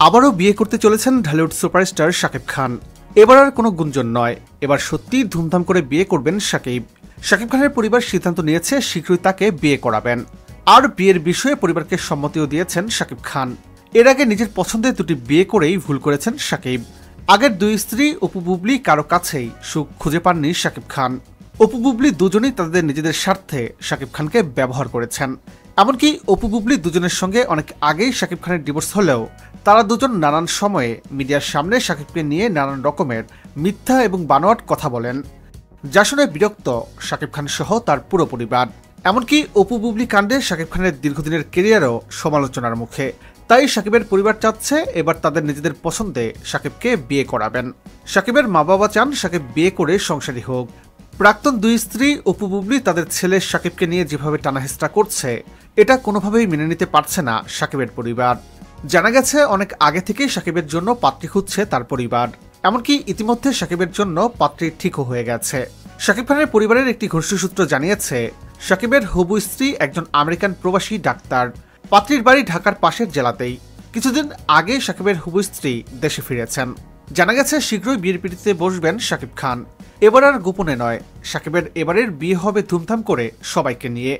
আবারও বিয়ে করতে চলেছেন ঢালিউড সুপারস্টার শাকিব খান। এবার আর কোনো গুঞ্জন নয়, এবার সত্যিই ধুমধাম করে বিয়ে করবেন শাকিব। শাকিব খানের পরিবার সিদ্ধান্ত নিয়েছে শীঘ্রই তাকে বিয়ে করাবেন। আর বিয়ের বিষয়ে পরিবারকে সম্মতিও দিয়েছেন শাকিব খান। এর আগে নিজের পছন্দের দুটি বিয়ে করেই ভুল করেছেন শাকিব। আগের দুই স্ত্রী অপু বুবলি কারো কাছেই সুখ খুঁজে পাননি শাকিব খান। অপু বুবলি দুজনেই তাদের নিজেদের স্বার্থে শাকিব খানকে ব্যবহার করেছেন। এমনকি অপু বুবলি দুজনের সঙ্গে অনেক আগেই শাকিব খানের ডিভোর্স হলেও তারা দুজন নানান সময়ে মিডিয়ার সামনে শাকিবকে নিয়ে নানান রকমের মিথ্যা এবং বানোয়াট কথা বলেন, যা শুনে বিরক্ত শাকিব খান সহ তার পুরো পরিবার। এমনকি অপু বুবলি কাণ্ডে শাকিব খানের দীর্ঘদিনের কেরিয়ারও সমালোচনার মুখে। তাই শাকিবের পরিবার চাচ্ছে এবার তাদের নিজেদের পছন্দে শাকিবকে বিয়ে করাবেন। শাকিবের মা বাবা চান শাকিব বিয়ে করে সংসারী হোক। প্রাক্তন দুই স্ত্রী অপু বুবলি তাদের ছেলে শাকিবকে নিয়ে যেভাবে টানাহেচড়া করছে, এটা কোনোভাবেই মেনে নিতে পারছে না শাকিবের পরিবার। জানা গেছে অনেক আগে থেকেই শাকিবের জন্য পাত্রী খুঁজছে তার পরিবার। এমনকি ইতিমধ্যে শাকিবের জন্য পাত্রী ঠিকও হয়ে গেছে। শাকিব খানের পরিবারের একটি ঘনিষ্ঠ সূত্র জানিয়েছে, শাকিবের হবু স্ত্রী একজন আমেরিকান প্রবাসী ডাক্তার। পাত্রীর বাড়ি ঢাকার পাশের জেলাতেই। কিছুদিন আগে শাকিবের হবু স্ত্রী দেশে ফিরেছেন। জানা গেছে শীঘ্রই বিয়ের পিড়িতে বসবেন শাকিব খান। এবার আর গোপনে নয়, শাকিবের এবারের বিয়ে হবে ধুমধাম করে সবাইকে নিয়ে।